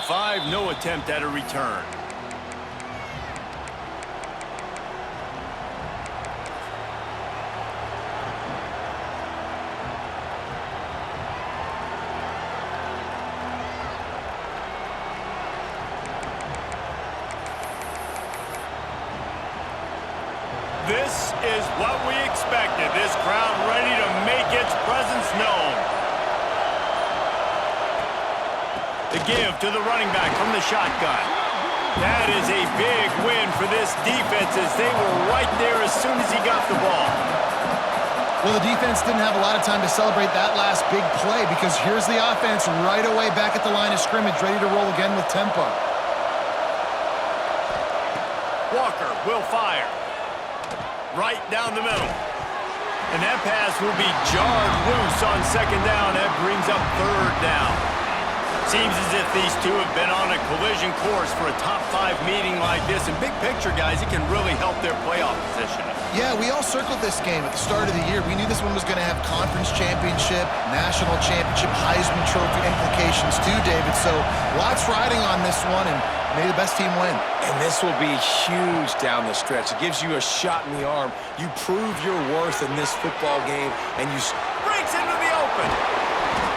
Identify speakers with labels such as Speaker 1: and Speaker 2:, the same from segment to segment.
Speaker 1: 5, no attempt at a return. This is what we expected. This crowd ready to make its presence known. The give to the running back from the shotgun. That is a big win for this defense as they were right there as soon as he got the ball.
Speaker 2: Well, the defense didn't have a lot of time to celebrate that last big play because here's the offense right away back at the line of scrimmage, ready to roll again with tempo.
Speaker 1: Walker will fire. Right down the middle. And that pass will be jarred loose on second down. That brings up third down. Seems as if these two have been on a collision course for a top 5 meeting like this. And big picture, guys, it can really help their playoff positioning.
Speaker 2: Yeah, we all circled this game at the start of the year. We knew this one was going to have conference championship, national championship, Heisman Trophy implications too, David. So lots riding on this one, and may the best team win.
Speaker 3: And this will be huge down the stretch. It gives you a shot in the arm. You prove your worth in this football game, and you
Speaker 1: breaks into the open.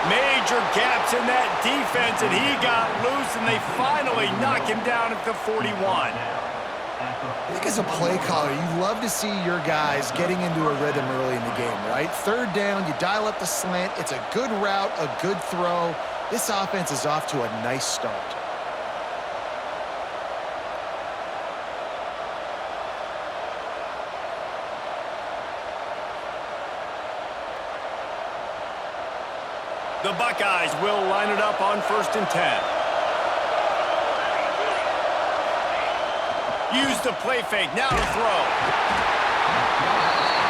Speaker 1: Major gaps in that defense, and he got loose, and they finally knock him down at the 41.
Speaker 2: I think as a play caller, you love to see your guys getting into a rhythm early in the game, right? Third down, you dial up the slant. It's a good route, a good throw. This offense is off to a nice start.
Speaker 1: The Buckeyes will line it up on 1st and 10. Use the play fake, now to throw.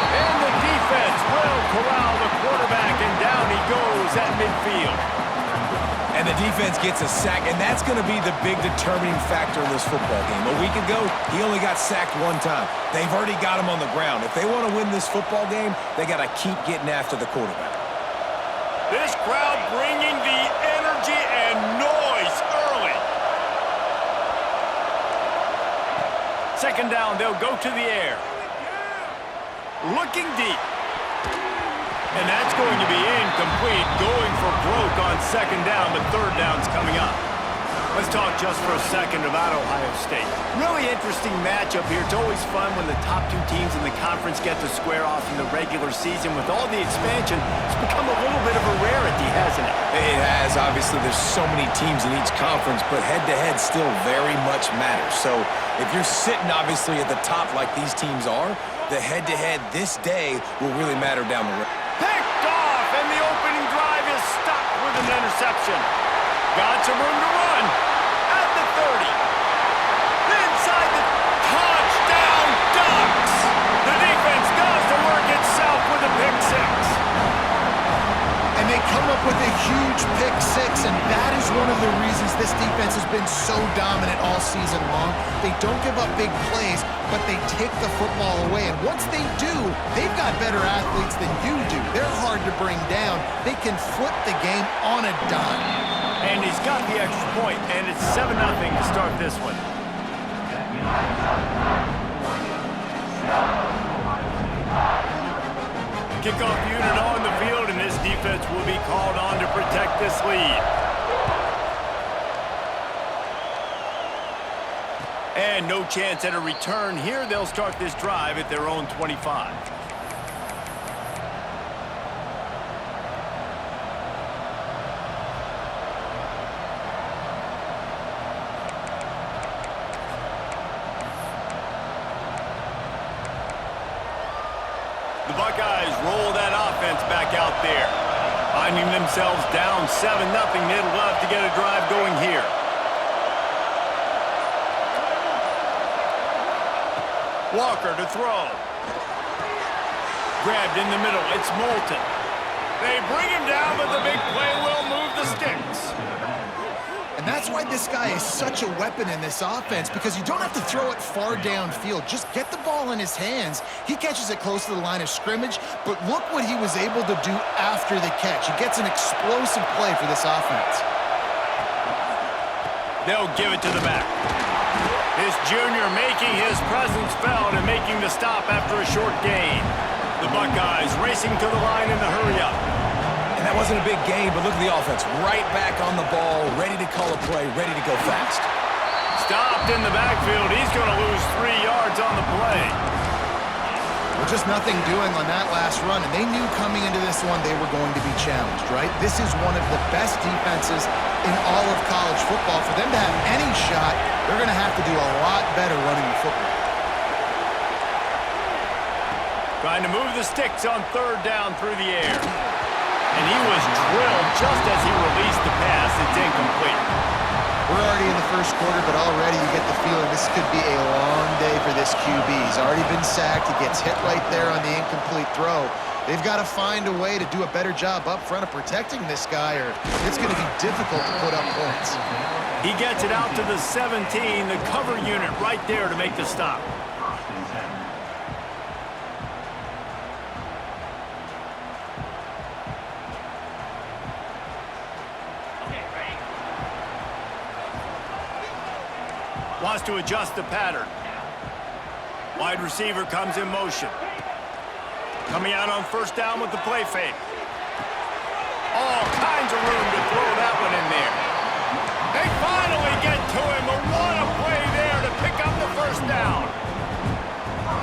Speaker 1: And the defense will corral the quarterback, and down he goes at midfield.
Speaker 3: And the defense gets a sack, and that's going to be the big determining factor in this football game. A week ago, he only got sacked 1 time. They've already got him on the ground. If they want to win this football game, they got to keep getting after the quarterback.
Speaker 1: This crowd bringing the energy and noise early. Second down, they'll go to the air. Looking deep. And that's going to be incomplete. Going for broke on second down, but third down's coming up. Let's talk just for a second about Ohio State. Really interesting matchup here. It's always fun when the top 2 teams in the conference get to square off in the regular season. With all the expansion, it's become a little bit of a rarity, hasn't it?
Speaker 3: It has. Obviously, there's so many teams in each conference, but head-to-head still very much matters. So if you're sitting, obviously, at the top like these teams are, the head-to-head this day will really matter down the road.
Speaker 1: Picked off, and the opening drive is stopped with an interception. Got some room to run at the 30. Inside the touchdown Ducks. The defense does the work itself with a pick 6.
Speaker 2: And they come up with a huge pick 6, and that is one of the reasons this defense has been so dominant all season long. They don't give up big plays, but they take the football away. And once they do, they've got better athletes than you do. They're hard to bring down. They can flip the game on a dime.
Speaker 1: And he's got the extra point, and it's 7-0 to start this one. Kickoff unit on the field, and this defense will be called on to protect this lead. And no chance at a return here. They'll start this drive at their own 25. The Buckeyes roll that offense back out there. Finding themselves down 7-0. They'd love to get a drive going here. Walker to throw. Grabbed in the middle. It's Moulton. They bring him down, but the big play will move the sticks.
Speaker 2: And that's why this guy is such a weapon in this offense, because you don't have to throw it far downfield. Just get the ball in his hands. He catches it close to the line of scrimmage, but look what he was able to do after the catch. He gets an explosive play for this offense.
Speaker 1: They'll give it to the back. This junior making his presence felt and making the stop after a short gain. The Buckeyes racing to the line in the hurry-up.
Speaker 3: And that wasn't a big gain, but look at the offense. Right back on the ball, ready to call a play, ready to go fast.
Speaker 1: Stopped in the backfield. He's going to lose 3 yards on the play.
Speaker 2: Well, just nothing doing on that last run, and they knew coming into this one they were going to be challenged, right? This is one of the best defenses in all of college football. For them to have any shot, they're going to have to do a lot better running the football.
Speaker 1: Trying to move the sticks on third down through the air. And he was drilled just as he released the pass. It's incomplete.
Speaker 2: We're already in the first quarter, but already you get the feeling this could be a long day for this QB. He's already been sacked. He gets hit right there on the incomplete throw. They've got to find a way to do a better job up front of protecting this guy, or it's going to be difficult to put up points.
Speaker 1: He gets it out to the 17, the cover unit right there to make the stop. Wants to adjust the pattern. Wide receiver comes in motion. Coming out on first down with the play fake. All kinds of room to throw that one in there. They finally get to him, but what a play there to pick up the first down.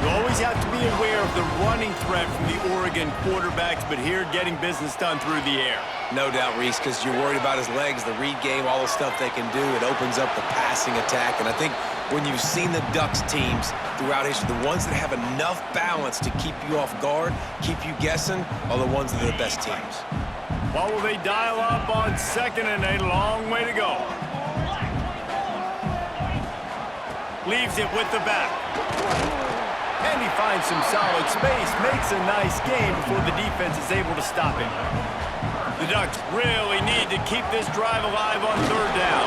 Speaker 1: You always have to be aware of the running threat from the Oregon quarterbacks, but here getting business done through the air.
Speaker 3: No doubt, Reese, because you're worried about his legs, the read game, all the stuff they can do. It opens up the passing attack. And I think when you've seen the Ducks teams throughout history, the ones that have enough balance to keep you off guard, keep you guessing, are the ones that are the best teams.
Speaker 1: What will they dial up on second and a long way to go? Leaves it with the back. And he finds some solid space, makes a nice gain before the defense is able to stop him. The Ducks really need to keep this drive alive on third down.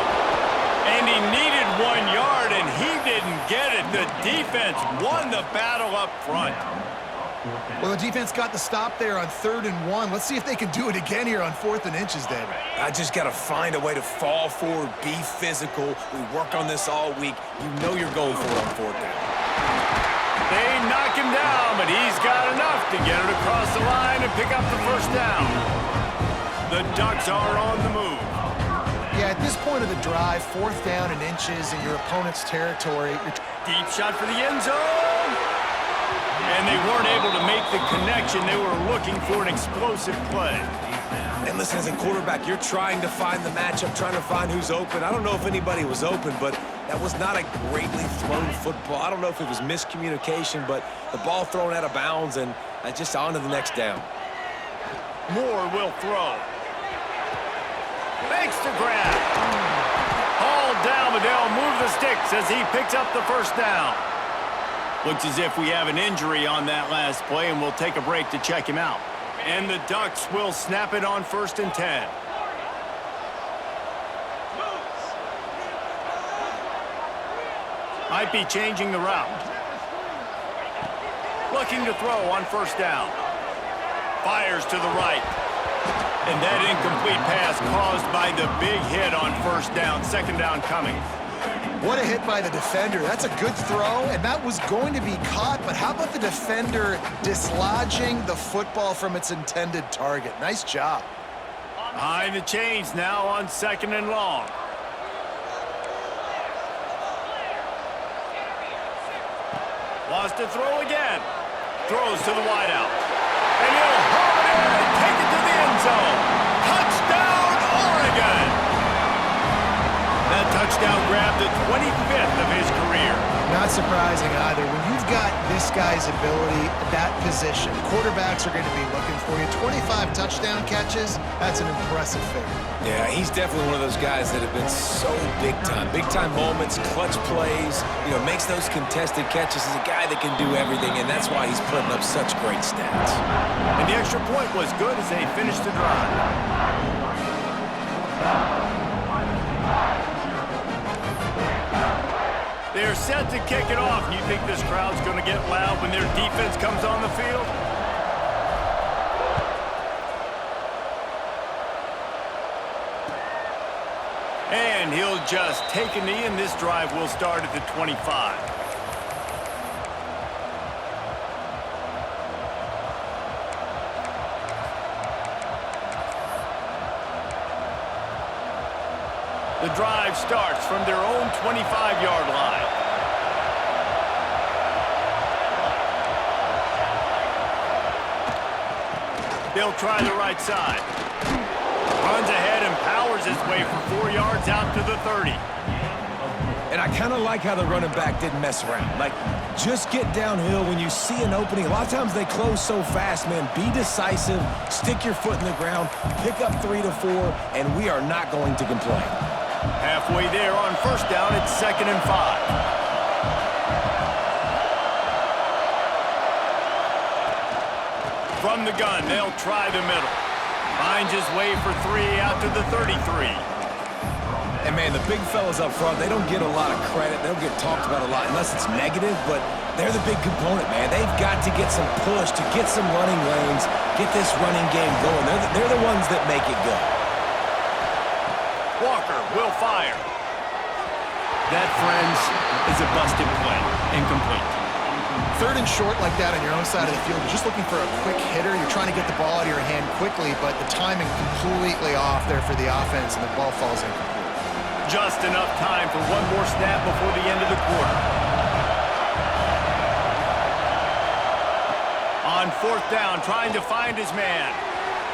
Speaker 1: And he needed 1 yard, and he didn't get it. The defense won the battle up front.
Speaker 2: Well, the defense got the stop there on 3rd and 1. Let's see if they can do it again here on 4th and inches, David.
Speaker 3: I just got to find a way to fall forward, be physical. We work on this all week. You know you're going for it on 4th down.
Speaker 1: They knock him down, but he's got enough to get it across the line and pick up the first down. The Ducks are on the move.
Speaker 2: Yeah, at this point of the drive, 4th down and inches in your opponent's territory.
Speaker 1: Deep shot for the end zone. And they weren't able to make the connection. They were looking for an explosive play.
Speaker 3: And listen, as a quarterback, you're trying to find the matchup, trying to find who's open. I don't know if anybody was open, but that was not a greatly thrown football. I don't know if it was miscommunication, but the ball thrown out of bounds and just on to the next down.
Speaker 1: Moore will throw. Makes the grab. Hauled down, but they'll move the sticks as he picks up the first down. Looks as if we have an injury on that last play, and we'll take a break to check him out. And the Ducks will snap it on 1st and 10. Might be changing the route. Looking to throw on first down. Fires to the right. And that incomplete pass caused by the big hit on first down. 2nd down coming.
Speaker 2: What a hit by the defender. That's a good throw, and that was going to be caught, but how about the defender dislodging the football from its intended target? Nice job.
Speaker 1: Behind the chains now on 2nd and long. Wants to throw again. Throws to the wideout. And he'll haul it in and take it to the end zone. Touchdown, Oregon! That touchdown grabbed the 25th of his career.
Speaker 2: Not surprising either. When you've got this guy's ability at that position, quarterbacks are going to be looking for you. 25 touchdown catches, that's an impressive figure.
Speaker 3: Yeah, he's definitely one of those guys that have been so big time. Big time moments, clutch plays, makes those contested catches. He's a guy that can do everything, and that's why he's putting up such great stats.
Speaker 1: And the extra point was good as they finished the drive. They're set to kick it off. You think this crowd's going to get loud when their defense comes on the field? And he'll just take a knee, and this drive will start at the 25. The drive starts from their own 25-yard line. They'll try the right side. Runs ahead and powers his way for 4 yards out to the 30.
Speaker 3: And I kind of like how the running back didn't mess around. Like, just get downhill when you see an opening. A lot of times they close so fast, man. Be decisive, stick your foot in the ground, pick up 3 to 4, and we are not going to complain.
Speaker 1: Halfway there on first down, it's 2nd and 5. From the gun, they'll try the middle. Finds his way for 3 out to the 33.
Speaker 3: And, man, the big fellas up front, they don't get a lot of credit. They don't get talked about a lot unless it's negative, but they're the big component, man. They've got to get some push, to get some running lanes, get this running game going. They're the ones that make it go.
Speaker 1: Walker will fire. That, friends, is a busted play. Incomplete.
Speaker 2: 3rd and short like that on your own side of the field, you're just looking for a quick hitter. You're trying to get the ball out of your hand quickly, but the timing completely off there for the offense, and the ball falls incomplete.
Speaker 1: Just enough time for one more snap before the end of the quarter. On 4th down, trying to find his man.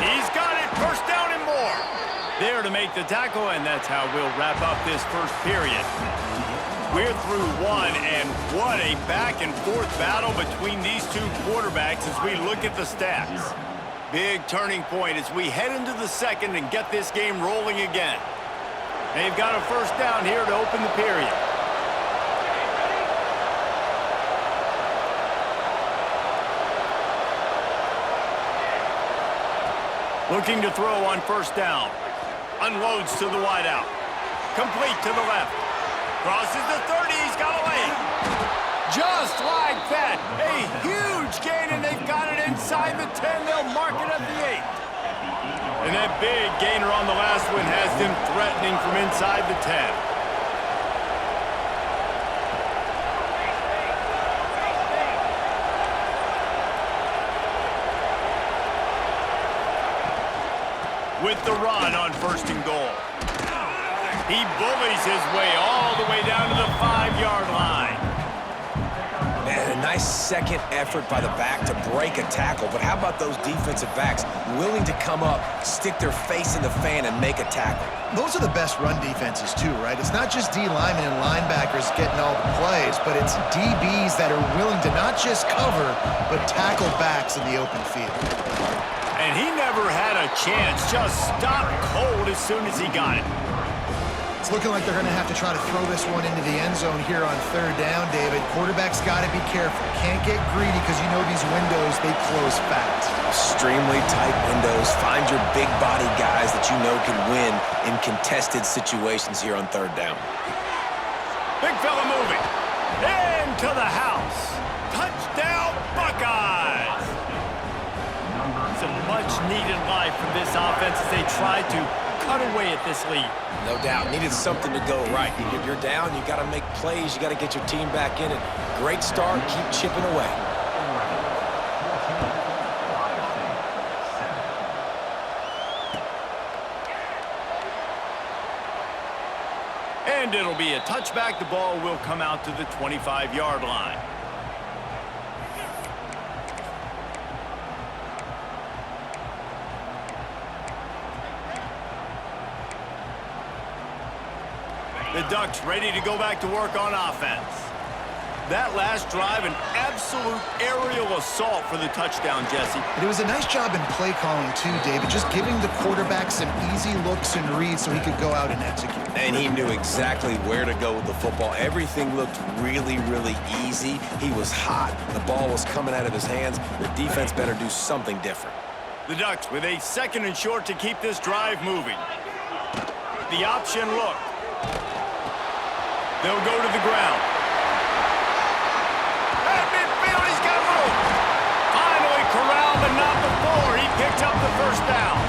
Speaker 1: He's got it. First down and more. There to make the tackle, and that's how we'll wrap up this first period. We're through one, and what a back-and-forth battle between these two quarterbacks as we look at the stats. Big turning point as we head into the second and get this game rolling again. They've got a first down here to open the period. Looking to throw on first down. Unloads to the wideout. Complete to the left. Crosses the 30. He's got away. Just like that. A huge gain, and they've got it inside the 10. They'll mark it at the 8. And that big gainer on the last one has them threatening from inside the 10. With the run on 1st and goal. He bullies his way all the way down to the 5-yard line.
Speaker 3: Man, a nice second effort by the back to break a tackle. But how about those defensive backs willing to come up, stick their face in the fan, and make a tackle?
Speaker 2: Those are the best run defenses, too, right? It's not just D linemen and linebackers getting all the plays, but it's DBs that are willing to not just cover, but tackle backs in the open field.
Speaker 1: And he never had a chance, just stopped cold as soon as he got it.
Speaker 2: It's looking like they're going to have to try to throw this one into the end zone here on 3rd down, David. Quarterback's got to be careful. Can't get greedy because you know these windows, they close fast.
Speaker 3: Extremely tight windows. Find your big body guys that you know can win in contested situations here on 3rd down.
Speaker 1: Big fella moving. Into the house. Touchdown, Buckeyes. Some much-needed life from this offense as they try to cut away at this lead.
Speaker 3: No doubt. Needed something to go right. You're down. You got to make plays. You got to get your team back in it. Great start. Keep chipping away.
Speaker 1: And it'll be a touchback. The ball will come out to the 25-yard line. The Ducks ready to go back to work on offense. That last drive, an absolute aerial assault for the touchdown, Jesse.
Speaker 2: And it was a nice job in play calling, too, David, just giving the quarterback some easy looks and reads so he could go out and execute.
Speaker 3: And he knew exactly where to go with the football. Everything looked really, really easy. He was hot. The ball was coming out of his hands. The defense better do something different.
Speaker 1: The Ducks with a 2nd and short to keep this drive moving. The option look. They'll go to the ground. At midfield, he's got room. Finally corralled, but not before. He picks up the first down.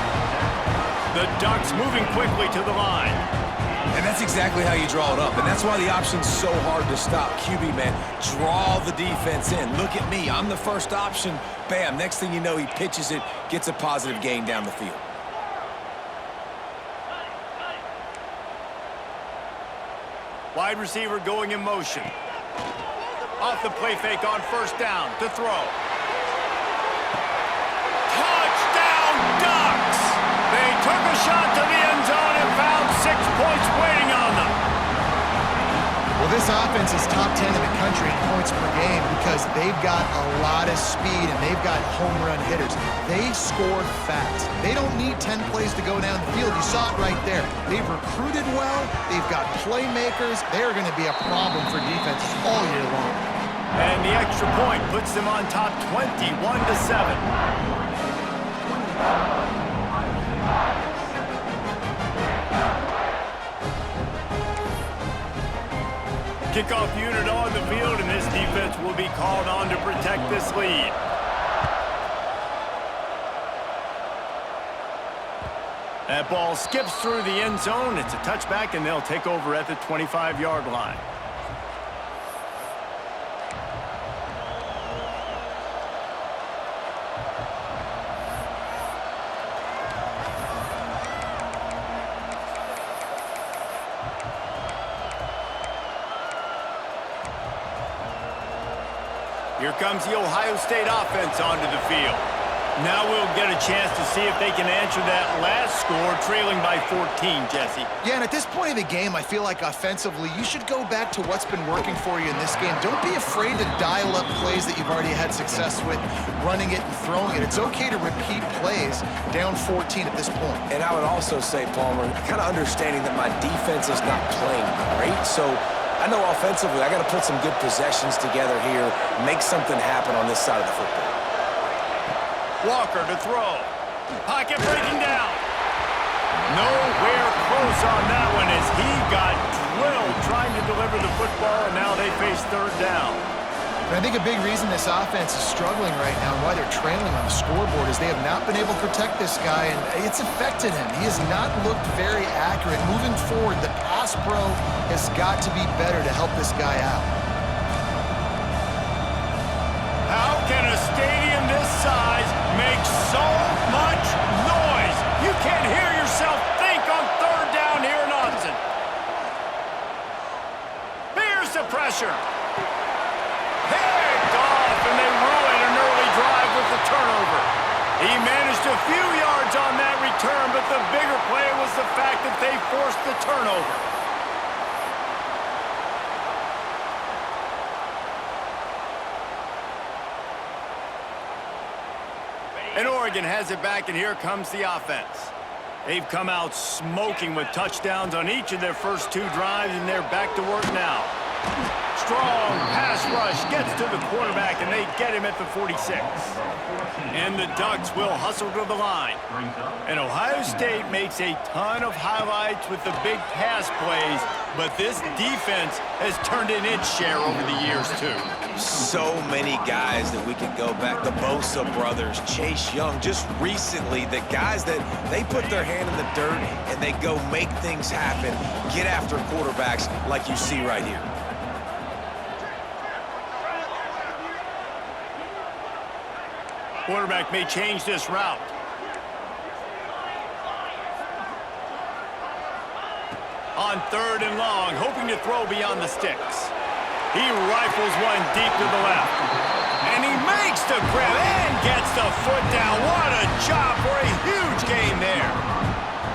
Speaker 1: The Ducks moving quickly to the line.
Speaker 3: And that's exactly how you draw it up. And that's why the option's so hard to stop. QB, man, draw the defense in. Look at me. I'm the first option. Bam. Next thing you know, he pitches it, gets a positive gain down the field.
Speaker 1: Wide receiver going in motion. Off the play fake on first down to throw. Touchdown Ducks! They took a shot to the end zone and found 6 points waiting on them.
Speaker 2: Well, this offense is top 10 in the country in points per game because they've got a lot of speed and they've got home run hitters. They score fast. They don't need 10 plays to go down the field. You saw it right there. They've recruited well. They've got playmakers. They're going to be a problem for defenses all year long.
Speaker 1: And the extra point puts them on top 21-7. Kickoff unit on the field, and this defense will be called on to protect this lead. That ball skips through the end zone. It's a touchback, and they'll take over at the 25-yard line. Here comes the Ohio State offense onto the field. Now we'll get a chance to see if they can answer that last score, trailing by 14, Jesse.
Speaker 2: Yeah, and at this point of the game, I feel like offensively, you should go back to what's been working for you in this game. Don't be afraid to dial up plays that you've already had success with, running it and throwing it. It's okay to repeat plays down 14 at this point.
Speaker 3: And I would also say, Palmer, kind of understanding that my defense is not playing great, so I know offensively I got to put some good possessions together here, make something happen on this side of the football.
Speaker 1: Walker to throw. Pocket breaking down. Nowhere close on that one as he got drilled trying to deliver the football, and now they face third down.
Speaker 2: And I think a big reason this offense is struggling right now and why they're trailing on the scoreboard is they have not been able to protect this guy, and it's affected him. He has not looked very accurate. Moving forward, the pass pro has got to be better to help this guy out.
Speaker 1: How can a stadium this size make so much noise? You can't hear yourself think on third down here in Austin. Here's the pressure. Picked off, and they ruin an early drive with the turnover. He managed a few yards on that return, but the bigger play was the fact that they forced the turnover. And Oregon has it back, and here comes the offense. They've come out smoking with touchdowns on each of their first 2 drives, and they're back to work now. Strong pass rush gets to the quarterback, and they get him at the 46. And the Ducks will hustle to the line. And Ohio State makes a ton of highlights with the big pass plays, but this defense has turned in its share over the years, too.
Speaker 3: So many guys that we could go back. The Bosa brothers, Chase Young, just recently, the guys that they put their hand in the dirt and they go make things happen, get after quarterbacks like you see right here.
Speaker 1: Quarterback may change this route. On third and long, hoping to throw beyond the sticks. He rifles one deep to the left. And he makes the grab and gets the foot down. What a job for a huge gain there.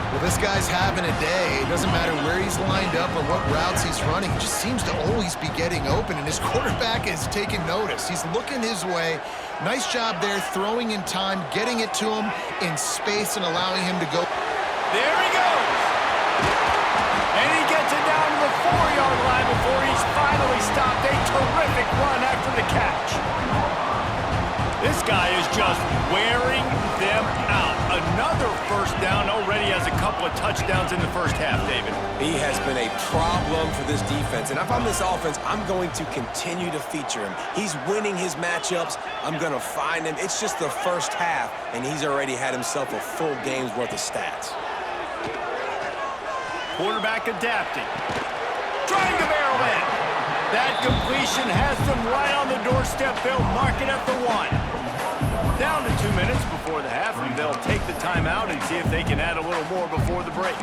Speaker 2: Well, this guy's having a day. It doesn't matter where he's lined up or what routes he's running. He just seems to always be getting open, and his quarterback is taking notice. He's looking his way. Nice job there, throwing in time, getting it to him in space and allowing him to go.
Speaker 1: There he goes. And he gets it down to the 4-yard line before he's finally stopped. A terrific run after the catch. This guy is just wearing them out. Another first down, already has a couple of touchdowns in the first half, David.
Speaker 3: He has been a problem for this defense, and if I'm this offense, I'm going to continue to feature him. He's winning his matchups. I'm going to find him. It's just the first half, and he's already had himself a full game's worth of stats.
Speaker 1: Quarterback adapting. Trying to barrel in. That completion has them right on the doorstep. They'll mark it at the 1. Down to 2 minutes before the half, and they'll take the timeout and see if they can add a little more before the break.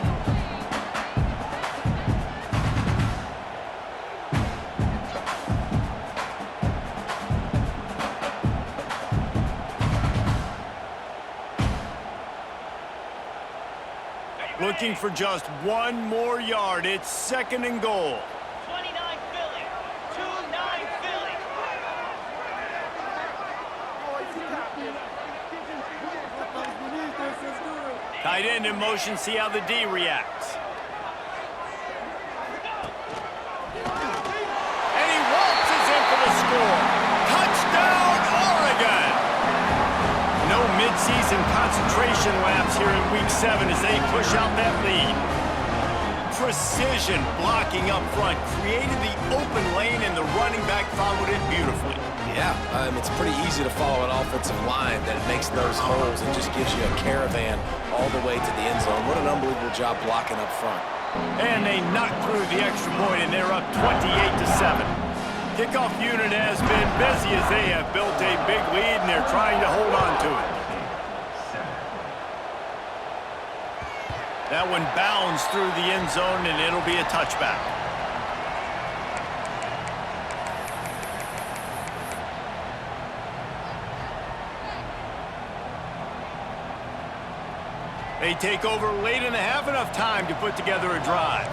Speaker 1: Looking for just one more yard. It's 2nd and goal.
Speaker 4: 29 Philly. 2-9 Philly.
Speaker 1: Tight end in motion. See how the D reacts. And he waltzes in for the score. Touchdown, Oregon! No midseason concentration laps here in Week 7 as they push out that lead. Precision blocking up front, created the open lane, and the running back followed it beautifully.
Speaker 3: Yeah, it's pretty easy to follow an offensive line that makes those holes and just gives you a caravan all the way to the end zone. What an unbelievable job blocking up front.
Speaker 1: And they knock through the extra point, and they're up 28-7. Kickoff unit has been busy as they have built a big lead, and they're trying to hold on to it. That one bounds through the end zone, and it'll be a touchback. They take over late and have enough time to put together a drive.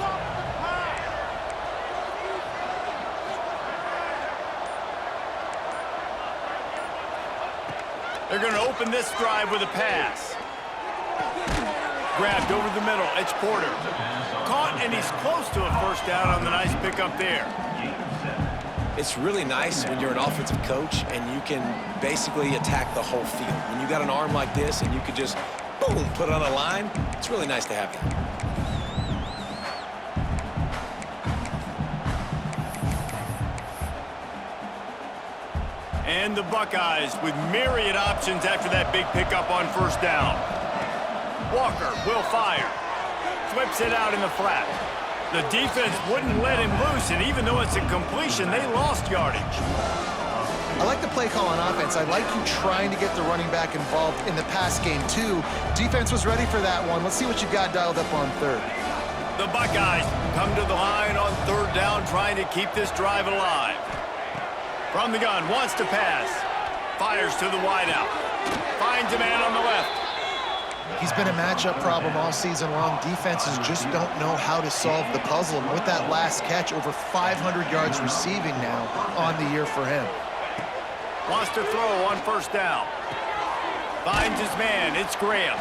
Speaker 1: They're going to open this drive with a pass. Grabbed over the middle. It's Porter. Caught, and he's close to a first down on the nice pickup there.
Speaker 3: It's really nice when you're an offensive coach and you can basically attack the whole field. When you got an arm like this and you could just, boom, put it on a line, it's really nice to have that.
Speaker 1: And the Buckeyes with myriad options after that big pickup on first down. Walker will fire. Flips it out in the flat. The defense wouldn't let him loose, and even though it's a completion, they lost yardage.
Speaker 2: I like the play call on offense. I like you trying to get the running back involved in the pass game, too. Defense was ready for that one. Let's see what you got dialed up on third.
Speaker 1: The Buckeyes come to the line on third down, trying to keep this drive alive. From the gun, wants to pass. Fires to the wideout. Finds a man on the left.
Speaker 2: He's been a matchup problem all season long. Defenses just don't know how to solve the puzzle. And with that last catch, over 500 yards receiving now on the year for him.
Speaker 1: Wants to throw on first down. Finds his man. It's Graham.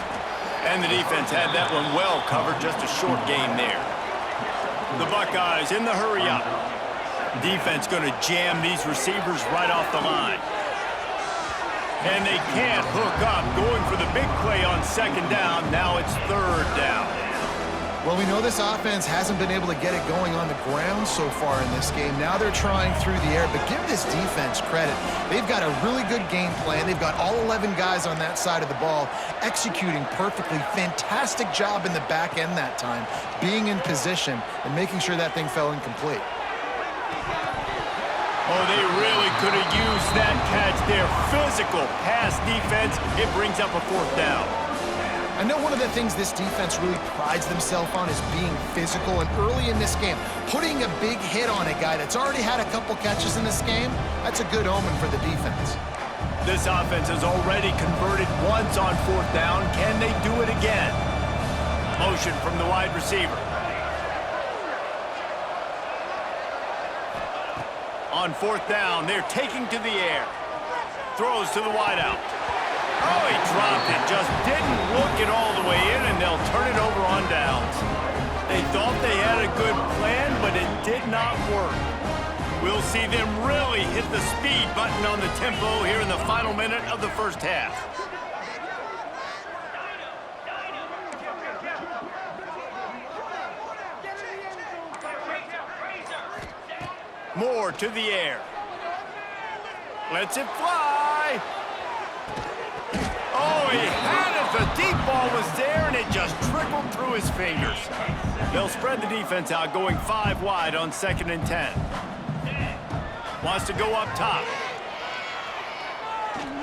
Speaker 1: And the defense had that one well covered. Just a short gain there. The Buckeyes in the hurry up. Defense going to jam these receivers right off the line. And they can't hook up, going for the big play on second down. Now it's third down.
Speaker 2: Well, we know this offense hasn't been able to get it going on the ground so far in this game. Now they're trying through the air, but give this defense credit. They've got a really good game plan. They've got all 11 guys on that side of the ball executing perfectly. Fantastic job in the back end that time, being in position and making sure that thing fell incomplete.
Speaker 1: Oh, they really could have used that catch there. Physical pass defense. It brings up a fourth down.
Speaker 2: I know one of the things this defense really prides themselves on is being physical, and early in this game, putting a big hit on a guy that's already had a couple catches in this game, that's a good omen for the defense.
Speaker 1: This offense has already converted once on fourth down. Can they do it again? Motion from the wide receiver. On fourth down, they're taking to the air. Throws to the wideout. Oh, he dropped it. Just didn't look it all the way in, and they'll turn it over on downs. They thought they had a good plan, but it did not work. We'll see them really hit the speed button on the tempo here in the final minute of the first half. Moore to the air. Lets it fly. Oh, he had it The deep ball was there, and it just trickled through his fingers. They'll spread the defense out, going 5 wide on 2nd and 10. Wants to go up top.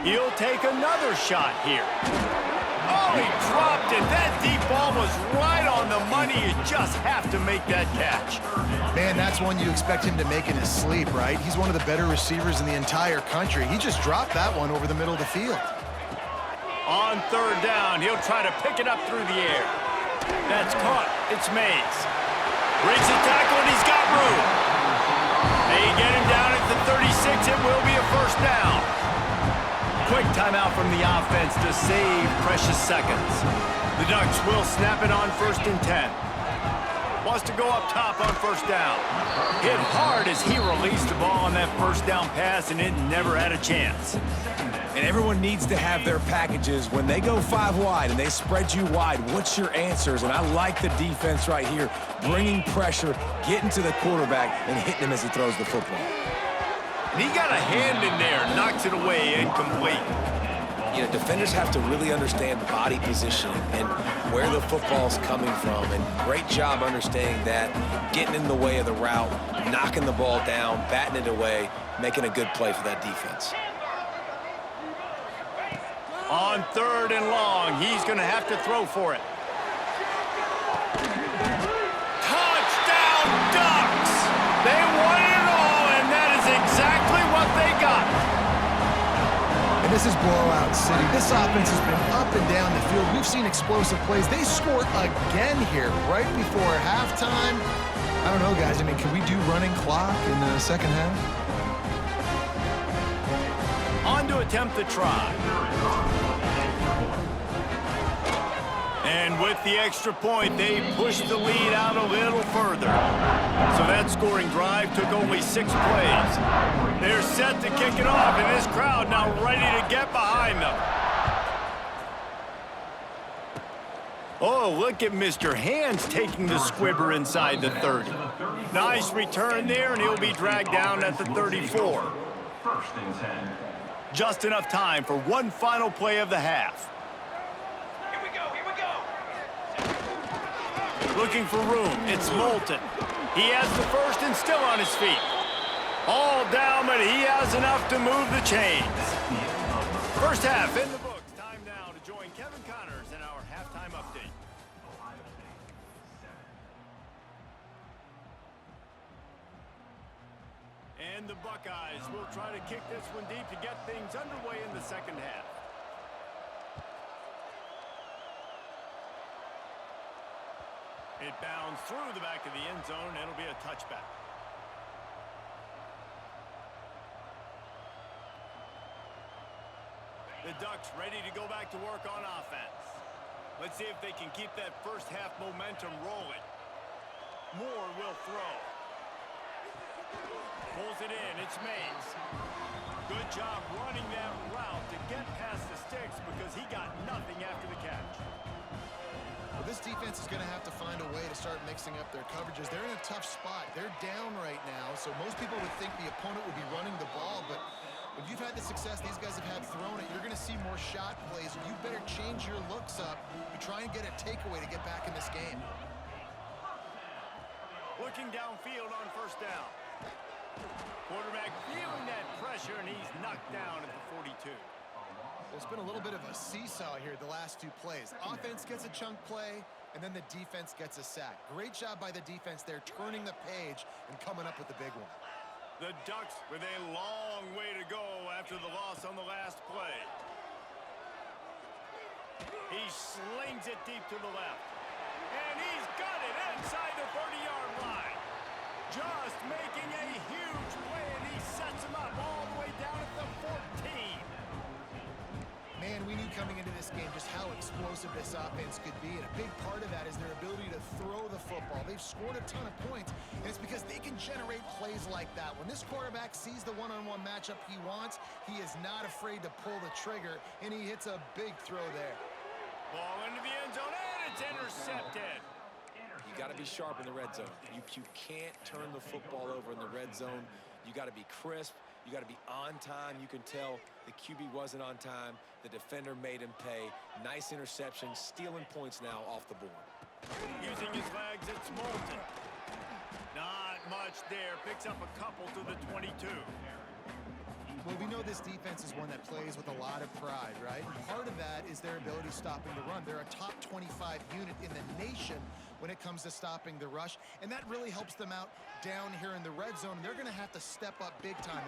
Speaker 1: He'll take another shot here. Oh, he dropped it. That deep ball was right on the money. You just have to make that catch.
Speaker 2: Man, that's one you expect him to make in his sleep, right? He's one of the better receivers in the entire country. He just dropped that one over the middle of the field.
Speaker 1: On 3rd down, he'll try to pick it up through the air. That's caught. It's Mays. Breaks the tackle, and he's got room. They get him down at the 36. It will be a 1st down. Quick timeout from the offense to save precious seconds. The Ducks will snap it on 1st and 10. Wants to go up top on 1st down. Hit hard as he released the ball on that 1st down pass, and it never had a chance.
Speaker 3: And everyone needs to have their packages. When they go 5 wide and they spread you wide, what's your answers? And I like the defense right here, bringing pressure, getting to the quarterback, and hitting him as he throws the football.
Speaker 1: And he got a hand in there, knocks it away, incomplete.
Speaker 3: You know, defenders have to really understand body positioning and where the football's coming from. And great job understanding that, getting in the way of the route, knocking the ball down, batting it away, making a good play for that defense.
Speaker 1: On 3rd and long, he's going to have to throw for it. Touchdown, Ducks! They won it all, and that is exactly what they got.
Speaker 2: And this is blowout city. This offense has been up and down the field. We've seen explosive plays. They scored again here right before halftime. I don't know, guys. I mean, can we do running clock in the 2nd half?
Speaker 1: On to attempt the try. And with the extra point, they pushed the lead out a little further. So that scoring drive took only 6 plays. They're set to kick it off, and this crowd now ready to get behind them. Oh, look at Mr. Hands taking the squibber inside the 30. Nice return there, and he'll be dragged down at the 34. Just enough time for one final play of the half.
Speaker 4: Here we go, here we go.
Speaker 1: Looking for room, it's Moulton. He has the 1st and still on his feet. All down, but he has enough to move the chains. 1st half in the books. Time now to join Kevin Connors in our halftime update. And the Buckeyes will try to kick this one deep to get things underway in the 2nd half. It bounds through the back of the end zone, and it'll be a touchback. The Ducks ready to go back to work on offense. Let's see if they can keep that 1st half momentum rolling. Moore will throw. Pulls it in, it's Mays. Good job running that route to get past the sticks because he got nothing after the catch.
Speaker 2: Well, this defense is going to have to find a way to start mixing up their coverages. They're in a tough spot. They're down right now, so most people would think the opponent would be running the ball, but when you've had the success these guys have had throwing it, you're going to see more shot plays. You better change your looks up to try and get a takeaway to get back in this game.
Speaker 1: Looking downfield on 1st down. Quarterback feeling that pressure, and he's knocked down at the 42.
Speaker 2: Well, it's been a little bit of a seesaw here the last 2 plays. Offense gets a chunk play, and then the defense gets a sack. Great job by the defense there, turning the page and coming up with the big one.
Speaker 1: The Ducks with a long way to go after the loss on the last play. He slings it deep to the left. And he's got it inside the 30-yard line. Just making a huge play, and he sets him up all the way down at the 14.
Speaker 2: Man, we knew coming into this game just how explosive this offense could be, and a big part of that is their ability to throw the football. They've scored a ton of points, and it's because they can generate plays like that. When this quarterback sees the one-on-one matchup he wants, he is not afraid to pull the trigger, and he hits a big throw there.
Speaker 1: Ball into the end zone, and it's intercepted.
Speaker 3: You got to be sharp in the red zone. You can't turn the football over in the red zone. You got to be crisp. You got to be on time. You can tell the QB wasn't on time. The defender made him pay. Nice interception, stealing points now off the board.
Speaker 1: Using his legs, it's Moulton. Not much there. Picks up a couple to the 22.
Speaker 2: Well, we know this defense is one that plays with a lot of pride, right? And part of that is their ability stopping the run. They're a top 25 unit in the nation when it comes to stopping the rush, and that really helps them out down here in the red zone. And they're going to have to step up big time.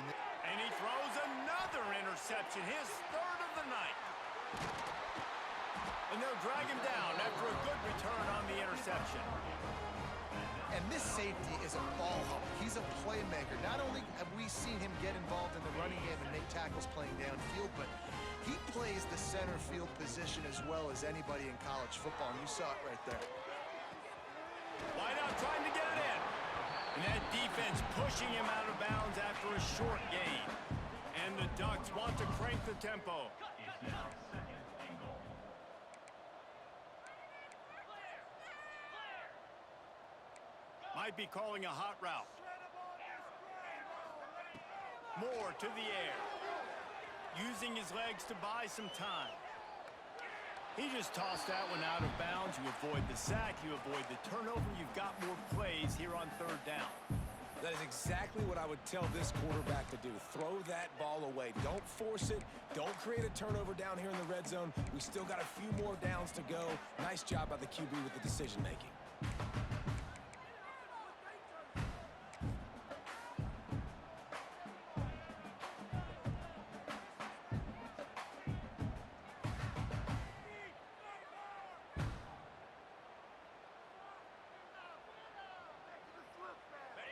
Speaker 1: And he throws another interception, his third of the night. And they'll drag him down after a good return on the interception.
Speaker 2: And this safety is a ball hawk. He's a playmaker. Not only have we seen him get involved in the running game and make tackles playing downfield, but he plays the center field position as well as anybody in college football, and you saw it right there.
Speaker 1: Wideout trying to get it in. And that defense pushing him out of bounds after a short gain. And the Ducks want to crank the tempo. Might be calling a hot route. Moore to the air. Using his legs to buy some time. He just tossed that one out of bounds. You avoid the sack, you avoid the turnover. You've got more plays here on third down.
Speaker 3: That is exactly what I would tell this quarterback to do. Throw that ball away. Don't force it. Don't create a turnover down here in the red zone. We still got a few more downs to go. Nice job by the QB with the decision-making.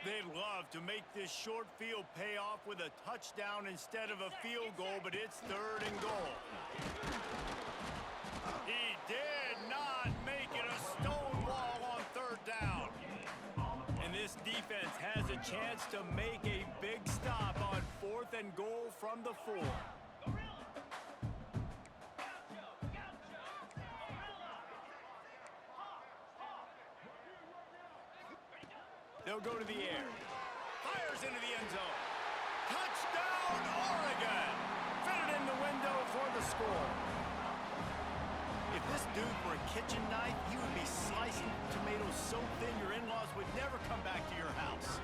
Speaker 1: They'd love to make this short field pay off with a touchdown instead of a field goal, but it's third and goal. He did not make it a stone wall on third down. And this defense has a chance to make a big stop on fourth and goal from the 4. They'll go to the air. Fires into the end zone. Touchdown, Oregon! Fitted in the window for the score. If this dude were a kitchen knife, he would be slicing tomatoes so thin your in-laws would never come back to your house.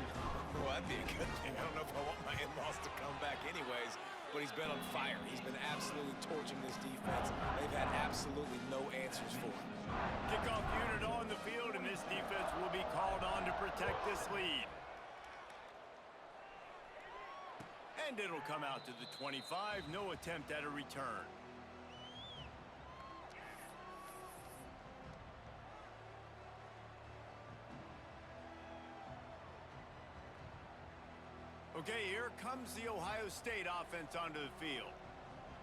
Speaker 3: Well, that'd be a good thing. I don't know if I want my in-laws to come back anyways, but he's been on fire. He's been absolutely torching this defense. They've had absolutely no answers for him.
Speaker 1: Kickoff unit on the field, and this defense will be called on to protect this lead. And it'll come out to the 25. No attempt at a return. Okay, here comes the Ohio State offense onto the field.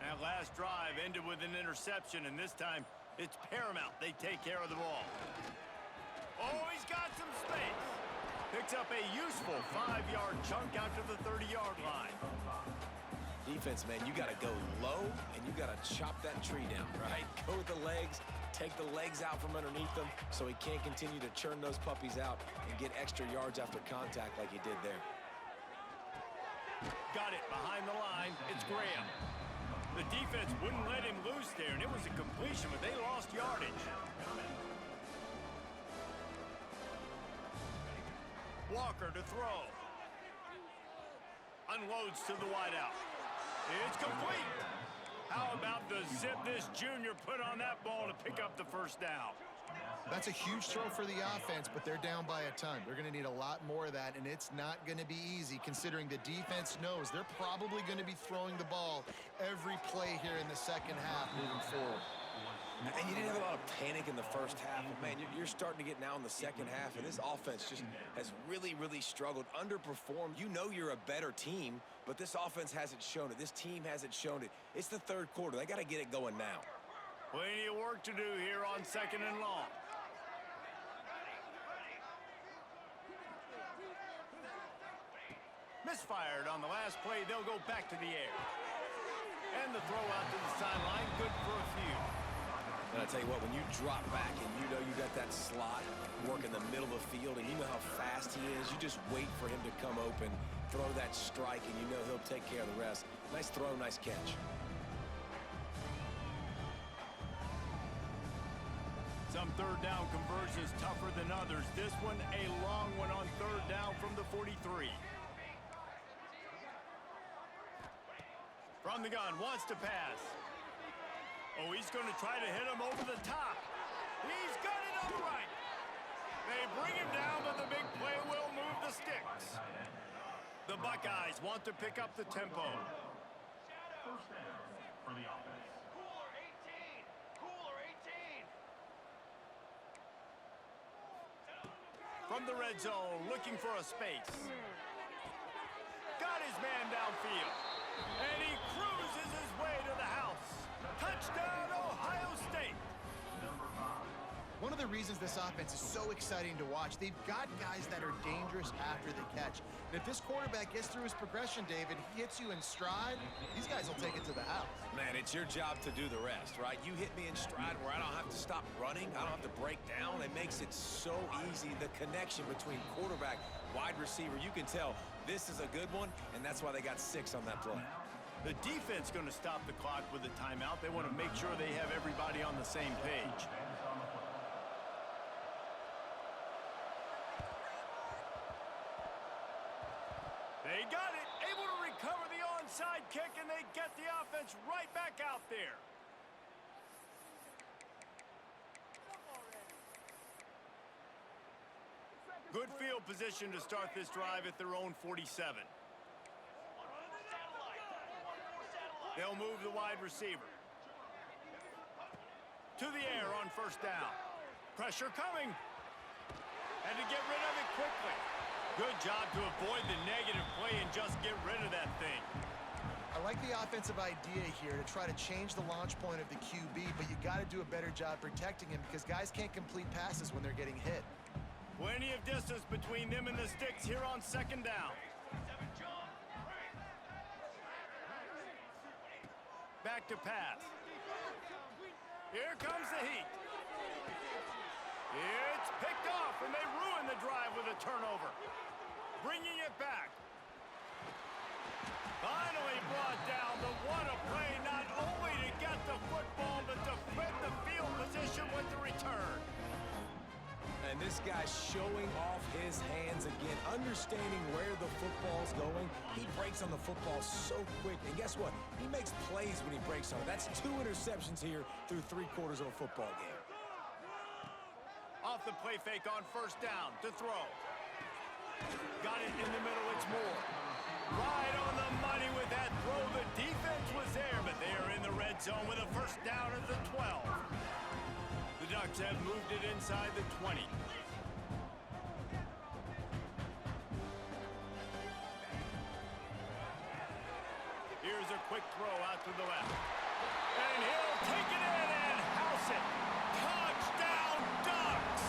Speaker 1: That last drive ended with an interception, and this time it's paramount they take care of the ball. Oh, he's got some space. Picks up a useful 5-yard chunk out to the 30-yard line.
Speaker 3: Defense, man, you got to go low, and you got to chop that tree down, right? Go with the legs, take the legs out from underneath them so he can't continue to churn those puppies out and get extra yards after contact like he did there.
Speaker 1: Got it behind the line. It's Graham. The defense wouldn't let him loose there, and it was a completion, but they lost yardage. Walker to throw. Unloads to the wideout. It's complete. How about the zip this junior put on that ball to pick up the first down?
Speaker 2: That's a huge throw for the offense, but they're down by a ton. They're going to need a lot more of that, and it's not going to be easy considering the defense knows they're probably going to be throwing the ball every play here in the second half moving forward.
Speaker 3: And you didn't have a lot of panic in the first half. But man, you're starting to get now in the second half, and this offense just has really, really struggled, underperformed. You know you're a better team, but this offense hasn't shown it. This team hasn't shown it. It's the third quarter. They got to get it going now.
Speaker 1: Plenty of work to do here on 2nd and long. Misfired on the last play. They'll go back to the air. And the throw out to the sideline. Good for a few.
Speaker 3: And I tell you what, when you drop back and you know you got that slot work in the middle of the field and you know how fast he is, you just wait for him to come open, throw that strike, and you know he'll take care of the rest. Nice throw, nice catch.
Speaker 1: Some third down conversions tougher than others. This one, a long one on third down from the 43. From the gun, wants to pass. Oh, he's going to try to hit him over the top. He's got it on the right. They bring him down, but the big play will move the sticks. The Buckeyes want to pick up the tempo.
Speaker 5: First down for the offense.
Speaker 4: Cooler 18. Cooler 18.
Speaker 1: From the red zone, looking for a space. Got his man downfield. And he cruises his way to the house. Touchdown, Ohio State.
Speaker 5: Number 5.
Speaker 2: One of the reasons this offense is so exciting to watch, they've got guys that are dangerous after the catch. And if this quarterback gets through his progression, David, he hits you in stride, these guys will take it to the house.
Speaker 3: Man, it's your job to do the rest, right? You hit me in stride where I don't have to stop running. I don't have to break down. It makes it so easy. The connection between quarterback, wide receiver, you can tell this is a good one, and that's why they got 6 on that play.
Speaker 1: The defense going to stop the clock with a timeout. They want to make sure they have everybody on the same page. They got it, able to recover the onside kick, and they get the offense right back out there. Good field position to start this drive at their own 47. They'll move the wide receiver. To the air on first down. Pressure coming. And to get rid of it quickly. Good job to avoid the negative play and just get rid of that thing.
Speaker 2: I like the offensive idea here to try to change the launch point of the QB, but you got to do a better job protecting him because guys can't complete passes when they're getting hit.
Speaker 1: Plenty of distance between them and the sticks here on second down. Back to pass. Here comes the heat. It's picked off, and they ruin the drive with a turnover. Bringing it back. Finally brought down. The what a play, not only to get the football, but to flip the field position with the return.
Speaker 3: And this guy's showing off his hands again, understanding where the football's going. He breaks on the football so quick, and guess what? He makes plays when he breaks on it. That's 2 interceptions here through 3 quarters of a football game.
Speaker 1: Off the play fake on first down to throw. Got it in the middle, it's Moore. Right on the money with that throw. The defense was there, but they are in the red zone with a first down at the 12. The Ducks have moved it inside the 20. Here's a quick throw out to the left. And he'll take it in and house it. Touchdown, Ducks!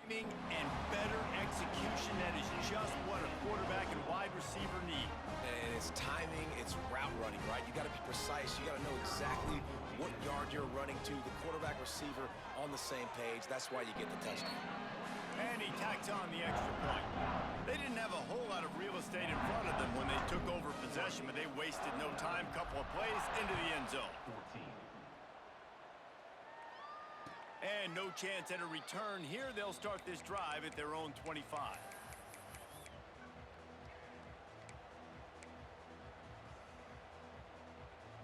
Speaker 1: And better execution. That is just what a quarterback and wide receiver need.
Speaker 3: And it's timing, it's route running, right? You got to be precise. You got to know exactly what yard you're running to. The quarterback receiver on the same page. That's why you get the touchdown.
Speaker 1: And he tacks on the extra point. They didn't have a whole lot of real estate in front of them when they took over possession, but they wasted no time. Couple of plays into the end zone.
Speaker 5: 14.
Speaker 1: And no chance at a return here. They'll start this drive at their own 25.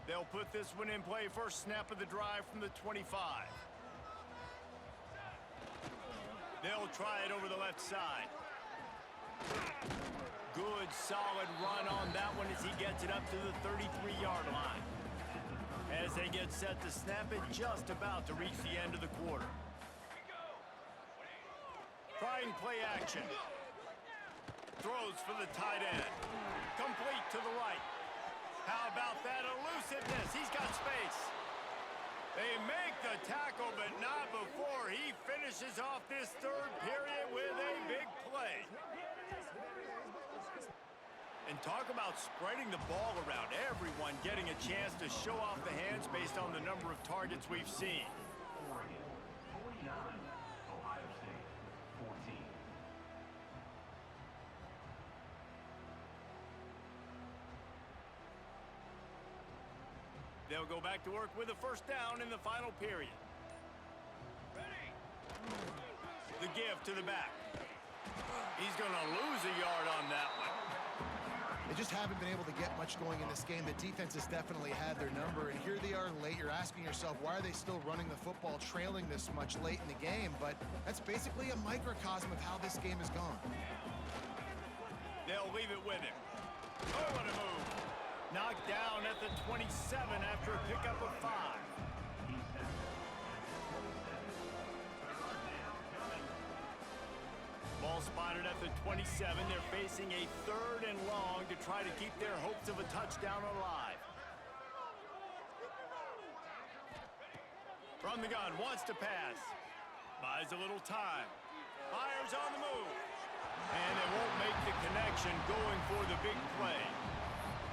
Speaker 1: They'll put this one in play. First snap of the drive from the 25. They'll try it over the left side. Good, solid run on that one as he gets it up to the 33-yard line. as they get set to snap it just about to reach the end of the quarter. Trying play action. Throws for the tight end. Complete to the right. How about that elusiveness? He's got space. They make the tackle, but not before he finishes off this third period with a big play. And talk about spreading the ball around. Everyone getting a chance to show off the hands based on the number of targets we've seen.
Speaker 5: Oregon 49, Ohio State 14.
Speaker 1: They'll go back to work with a first down in the final period. The give to the back. He's going to lose a yard on that one.
Speaker 2: They just haven't been able to get much going in this game. The defense has definitely had their number, and here they are late. You're asking yourself, why are they still running the football, trailing this much late in the game? But that's basically a microcosm of how this game has gone.
Speaker 1: They'll leave it with him. Oh, what a move. Knocked down at the 27 after a pickup of 5. Ball spotted at the 27. They're facing a 3rd and long to try to keep their hopes of a touchdown alive. From the gun, wants to pass. Buys a little time. Fires on the move. And it won't make the connection going for the big play.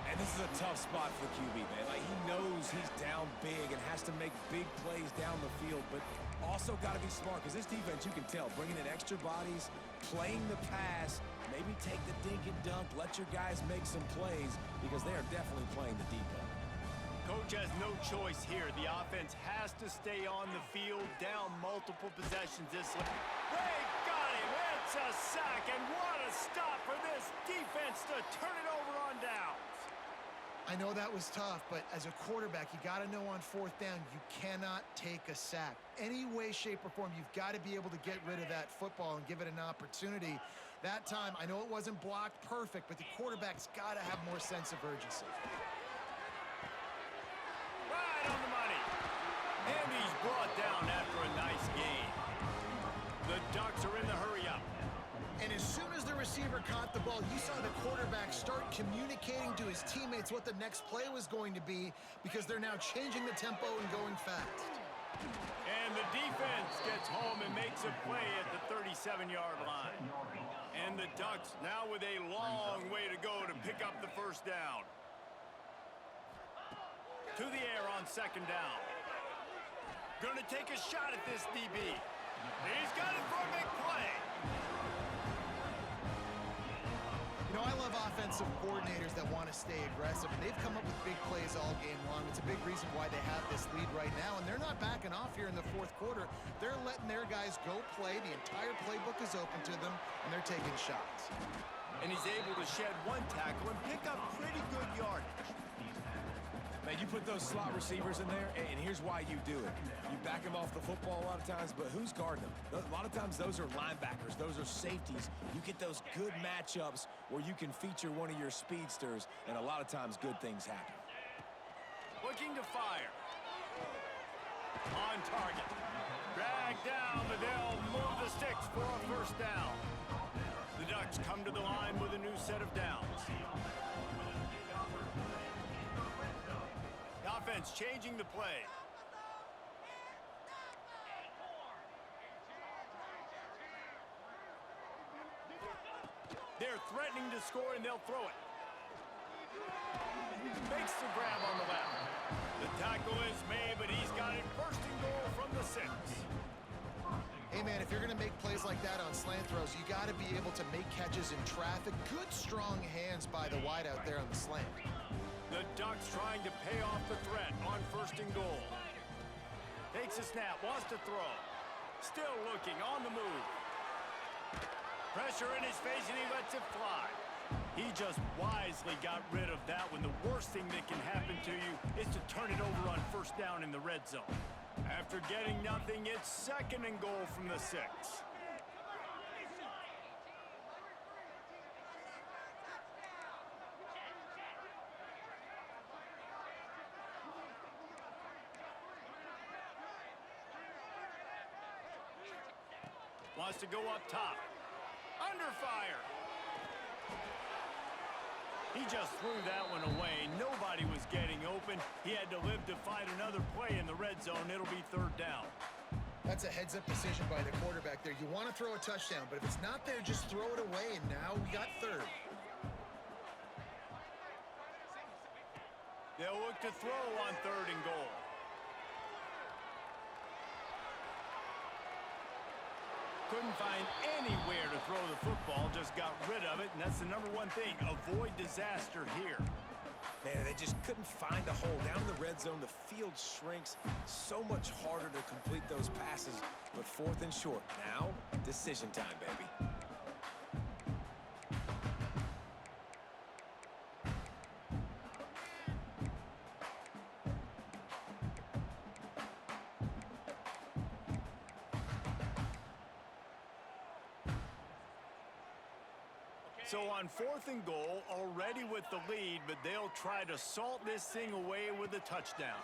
Speaker 3: And this is a tough spot for the QB, man. Like, he knows he's down big and has to make big plays down the field, but also got to be smart, because this defense, you can tell, bringing in extra bodies, playing the pass, maybe take the dink and dunk, let your guys make some plays, because they are definitely playing the deep end.
Speaker 1: Coach has no choice here. The offense has to stay on the field, down multiple possessions this way. They got him. It's a sack, and what a stop for this defense to turn it over on downs.
Speaker 2: I know that was tough, but as a quarterback, you got to know on 4th down, you cannot take a sack. Any way, shape, or form, you've got to be able to get rid of that football and give it an opportunity. That time, I know it wasn't blocked perfect, but the quarterback's got to have more sense of urgency.
Speaker 1: Right on the money. And he's brought down after a nice gain. The Ducks are in the hurry-up.
Speaker 2: And as soon as the receiver caught the ball, you saw the quarterback start communicating to his teammates what the next play was going to be, because they're now changing the tempo and going fast.
Speaker 1: And the defense gets home and makes a play at the 37-yard line. And the Ducks now with a long way to go to pick up the first down. To the air on 2nd down. Gonna take a shot at this DB. He's got it for a big play.
Speaker 2: You know, I love offensive coordinators that want to stay aggressive, and they've come up with big plays all game long. It's a big reason why they have this lead right now, and they're not backing off here in the 4th quarter. They're letting their guys go play. The entire playbook is open to them, and they're taking shots.
Speaker 1: And he's able to shed 1 tackle and pick up pretty good yardage.
Speaker 3: Man, you put those slot receivers in there, and here's why you do it. You back them off the football a lot of times, but who's guarding them? A lot of times those are linebackers, those are safeties. You get those good matchups where you can feature one of your speedsters, and a lot of times good things happen.
Speaker 1: Looking to fire. On target. Drag down, but they'll move the sticks for a first down. The Ducks come to the line with a new set of downs. The offense changing the play. They're threatening to score, and they'll throw it. Makes the grab on the left. The tackle is made, but he's got it 1st and goal from the 6.
Speaker 2: Hey, man, if you're going to make plays like that on slant throws, you got to be able to make catches in traffic. Good, strong hands by the wideout there on the slant.
Speaker 1: The Ducks trying to pay off the threat on 1st and goal. Takes a snap, wants to throw. Still looking, on the move. Pressure in his face, and he lets it fly. He just wisely got rid of that one. The worst thing that can happen to you is to turn it over on 1st down in the red zone. After getting nothing, it's 2nd and goal from the 6. wants to go up top. Under fire. He just threw that one away. Nobody was getting open. He had to live to fight another play in the red zone. It'll be third down.
Speaker 2: That's a heads-up decision by the quarterback there. You want to throw a touchdown, but if it's not there, just throw it away, and now we got third.
Speaker 1: They'll look to throw on 3rd and goal. Couldn't find anywhere to throw the football, just got rid of it, and that's the number one thing. Avoid disaster here.
Speaker 3: Man, they just couldn't find a hole. Down in the red zone, the field shrinks. So much harder to complete those passes, but 4th and short. Now, decision time, baby.
Speaker 1: So on 4th and goal, already with the lead, but they'll try to salt this thing away with a touchdown.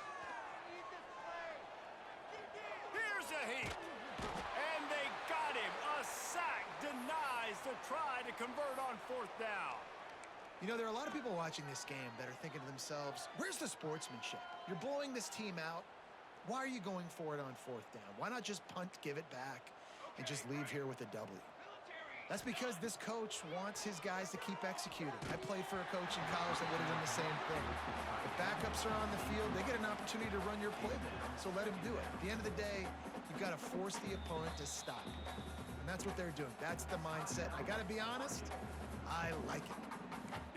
Speaker 1: Here's a heat. And they got him. A sack denies the try to convert on 4th down.
Speaker 2: You know, there are a lot of people watching this game that are thinking to themselves, where's the sportsmanship? You're blowing this team out. Why are you going for it on 4th down? Why not just punt, give it back, and just leave here with a W? That's because this coach wants his guys to keep executing. I played for a coach in college that would have done the same thing. If backups are on the field, they get an opportunity to run your playbook, so let him do it. At the end of the day, you've got to force the opponent to stop. And that's what they're doing. That's the mindset. I got to be honest, I like it.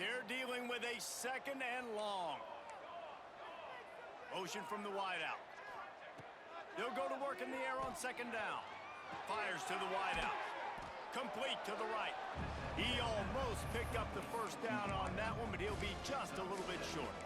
Speaker 1: They're dealing with a 2nd and long. Motion from the wideout. They'll go to work in the air on 2nd down. Fires to the wideout. Complete to the right. He almost picked up the 1st down on that one, but he'll be just a little bit short.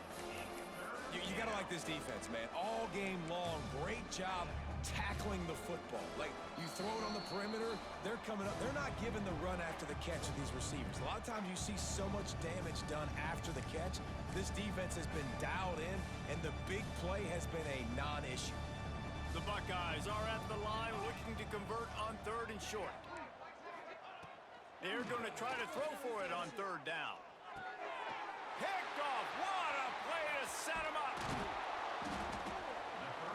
Speaker 3: You got to like this defense, man. All game long, great job tackling the football. Like, you throw it on the perimeter, they're coming up. They're not giving the run after the catch of these receivers. A lot of times you see so much damage done after the catch. This defense has been dialed in, and the big play has been a non-issue.
Speaker 1: The Buckeyes are at the line looking to convert on 3rd and short. They're going to try to throw for it on 3rd down. Picked off. What a play to set him up.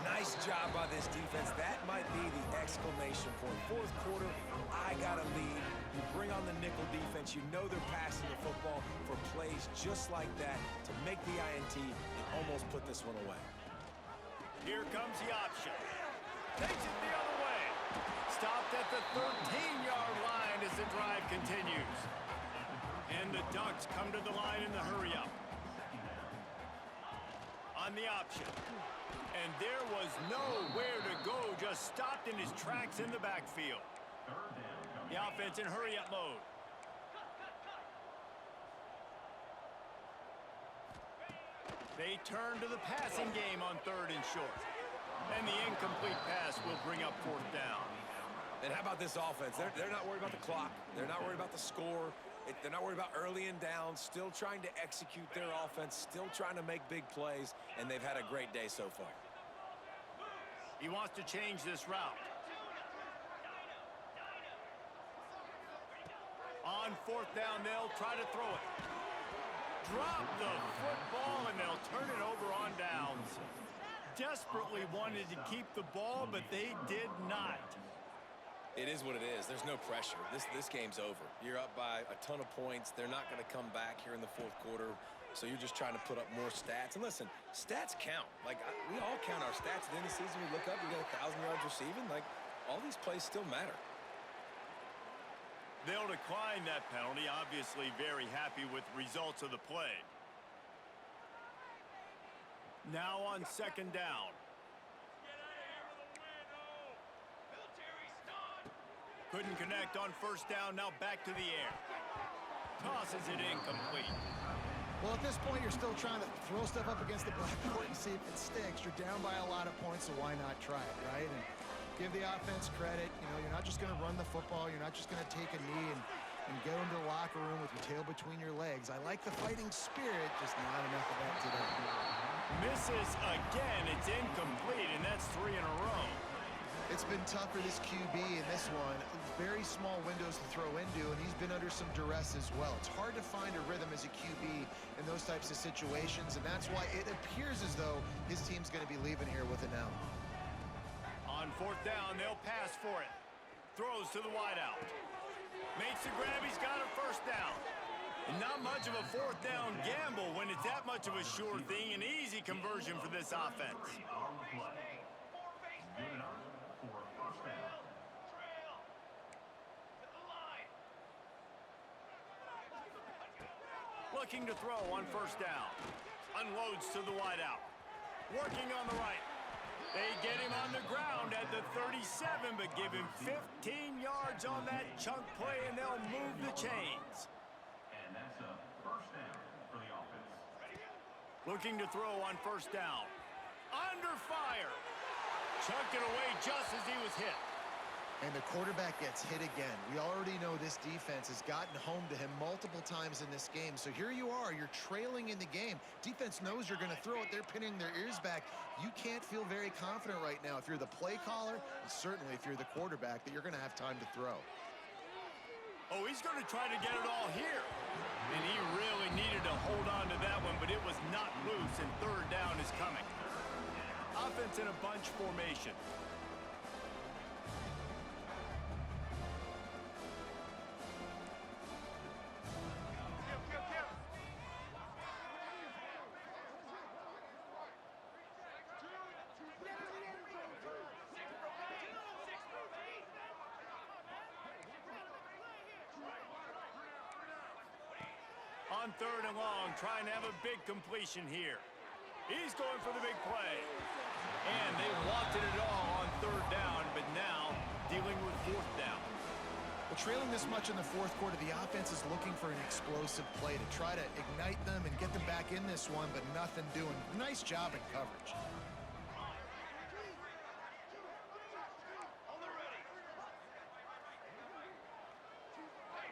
Speaker 3: Nice job by this defense. That might be the exclamation point. 4th quarter, I got a lead. You bring on the nickel defense. You know they're passing the football for plays just like that to make the INT and almost put this one away.
Speaker 1: Here comes the option. Takes it the other way. Stopped at the 13-yard line as the drive continues. And the Ducks come to the line in the hurry-up. On the option. And there was nowhere to go, just stopped in his tracks in the backfield. The offense in hurry-up mode. They turn to the passing game on 3rd and short. And the incomplete pass will bring up 4th down.
Speaker 3: And how about this offense? They're not worried about the clock. They're not worried about the score. They're not worried about early and down. Still trying to execute their offense. Still trying to make big plays. And they've had a great day so far.
Speaker 1: He wants to change this route. On 4th down, they'll try to throw it. Drop the football, and they'll turn it over on downs. Desperately wanted to keep the ball, but they did not.
Speaker 3: It is what it is. There's no pressure. This game's over. You're up by a ton of points. They're not going to come back here in the 4th quarter, so you're just trying to put up more stats. And listen, stats count. Like, we all count our stats. At the end of the season, we look up, we got 1,000 yards receiving. Like, all these plays still matter.
Speaker 1: They'll decline that penalty. Obviously very happy with the results of the play. Now on 2nd down. Couldn't connect on 1st down. Now back to the air. Tosses it incomplete.
Speaker 2: Well, at this point, you're still trying to throw stuff up against the blackboard and see if it sticks. You're down by a lot of points, so why not try it, right? And give the offense credit. You know, you're not just going to run the football. You're not just going to take a knee and go into the locker room with your tail between your legs. I like the fighting spirit, just not enough of that today.
Speaker 1: Misses again. It's incomplete, and that's 3 in a row.
Speaker 2: It's been tough for this QB in this one. Very small windows to throw into, and he's been under some duress as well. It's hard to find a rhythm as a QB in those types of situations, and that's why it appears as though his team's going to be leaving here with an L.
Speaker 1: On fourth down, they'll pass for it. Throws to the wideout. Makes the grab, he's got a first down. And not much of a fourth down gamble when it's that much of a sure thing, an easy conversion for this offense.
Speaker 5: Our play. Good enough for a first down.
Speaker 4: Trail. To the line.
Speaker 1: Looking to throw on first down. Unloads to the wideout. Working on the right. They get him on the ground at the 37, but give him 15 yards on that chunk play, and they'll move the chains.
Speaker 5: And that's a first down for the offense.
Speaker 1: Looking to throw on first down. Under fire. Chucked it away just as he was hit.
Speaker 2: And the quarterback gets hit again. We already know this defense has gotten home to him multiple times in this game. So here you are, you're trailing in the game. Defense knows you're going to throw it. They're pinning their ears back. You can't feel very confident right now if you're the play caller, and certainly if you're the quarterback, that you're going to have time to throw.
Speaker 1: Oh, he's going to try to get it all here. And he really needed to hold on to that one, but it was not loose, and third down is coming. Offense in a bunch formation. On third and long, trying to have a big completion here. He's going for the big play. And they wanted it all on third down, but now dealing with fourth down.
Speaker 2: Well, trailing this much in the fourth quarter, the offense is looking for an explosive play to try to ignite them and get them back in this one, but nothing doing. Nice job in coverage.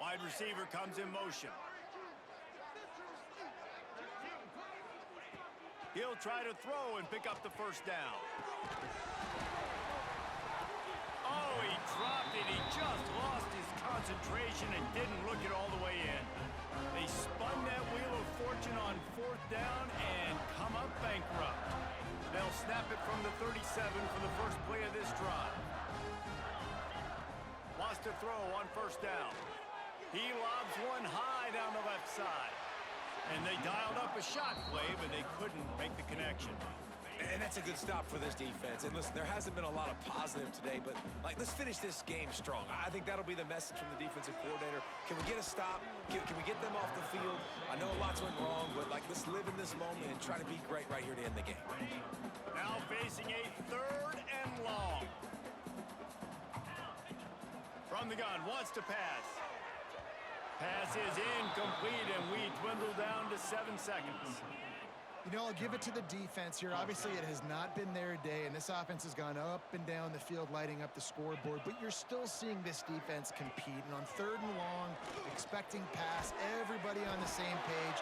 Speaker 1: Wide receiver comes in motion. He'll try to throw and pick up the first down. Oh, he dropped it. He just lost his concentration and didn't look it all the way in. They spun that wheel of fortune on fourth down and come up bankrupt. They'll snap it from the 37 for the first play of this drive. Wants to throw on first down. He lobs one high down the left side. And they dialed up a shot play, but they couldn't make the connection.
Speaker 3: And that's a good stop for this defense. And listen, there hasn't been a lot of positive today, but let's finish this game strong. I think that'll be the message from the defensive coordinator. Can we get a stop? Can we get them off the field? I know a lot's went wrong, but let's live in this moment and try to be great right here to end the game.
Speaker 1: Now facing a third and long. From the gun, wants to pass. Pass is incomplete, and we dwindle down to 7 seconds.
Speaker 2: You know, I'll give it to the defense here. Obviously, it has not been their day, and this offense has gone up and down the field, lighting up the scoreboard, but you're still seeing this defense compete. And on third and long, expecting pass, everybody on the same page,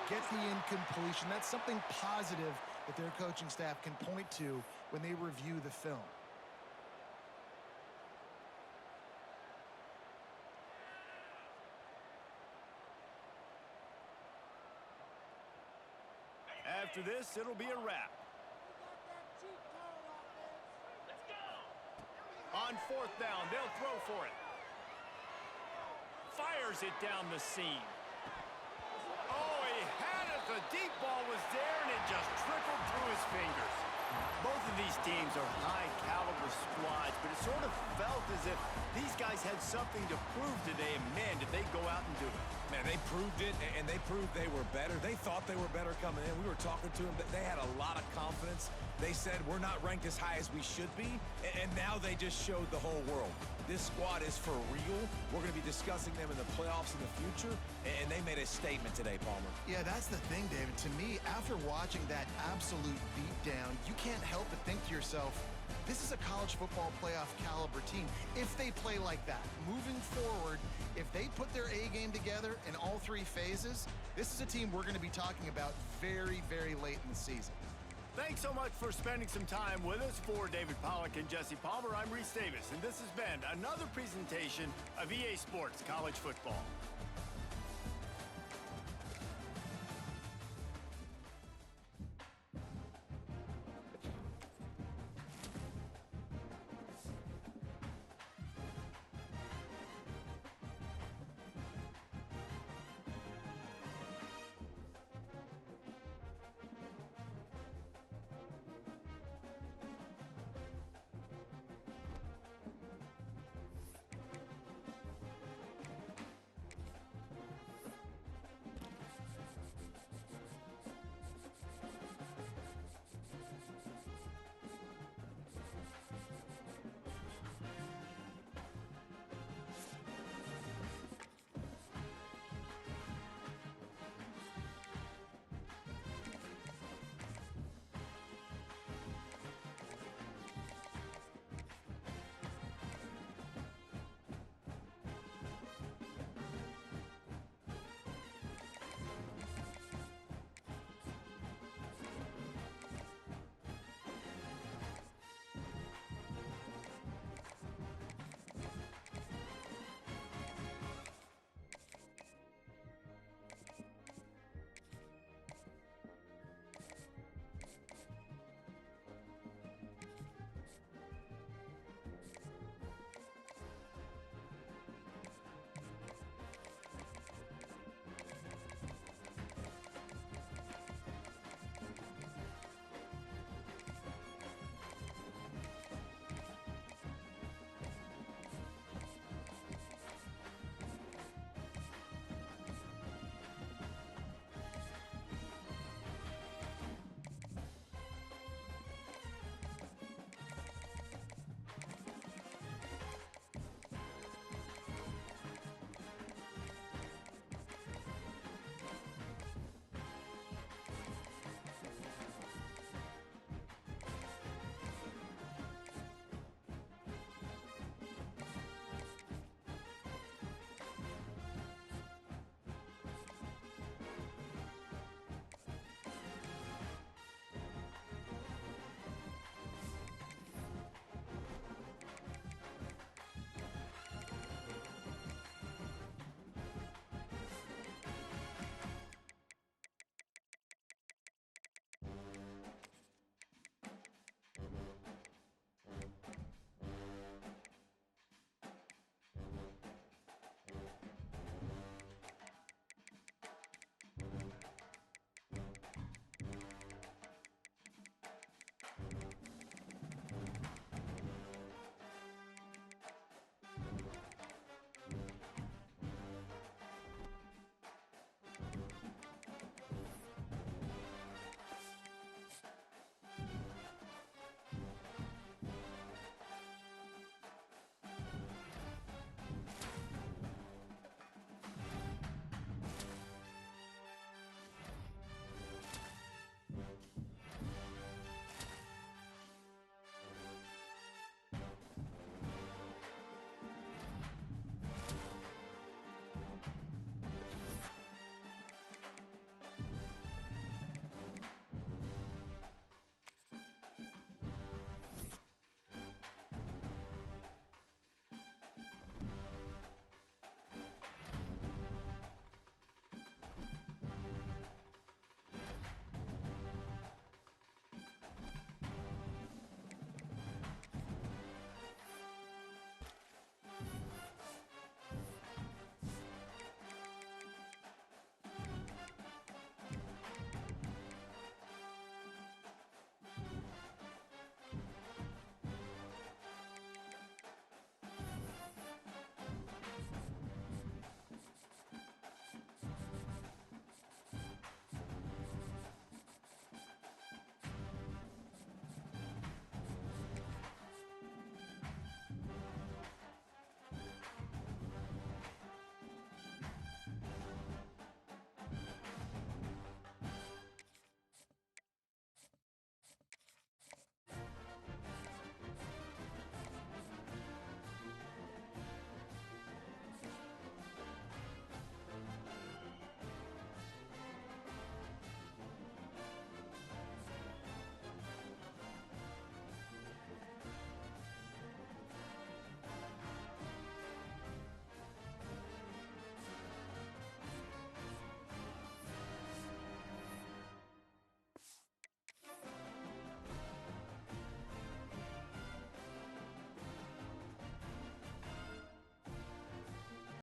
Speaker 2: get the incompletion. That's something positive that their coaching staff can point to when they review the film.
Speaker 1: After this, it'll be a wrap.
Speaker 4: Let's go.
Speaker 1: On fourth down, they'll throw for it. Fires it down the seam. Oh, he had it. The deep ball was there, and it just trickled through his fingers. Both of these teams are high-caliber squads, but it sort of felt as if these guys had something to prove today, and man, did they go out and do it.
Speaker 3: Man, they proved it, and they proved they were better. They thought they were better coming in. We were talking to them. They had a lot of confidence. They said, we're not ranked as high as we should be, and now they just showed the whole world. This squad is for real. We're going to be discussing them in the playoffs in the future, and they made a statement today, Palmer.
Speaker 2: Yeah, that's the thing, David. To me, after watching that absolute beatdown, you can't help but think to yourself, this is a college football playoff caliber team. If they play like that, moving forward, if they put their A game together in all three phases, this is a team we're going to be talking about very, very late in the season.
Speaker 1: Thanks so much for spending some time with us. For David Pollack and Jesse Palmer, I'm Reese Davis, and this has been another presentation of EA Sports College Football.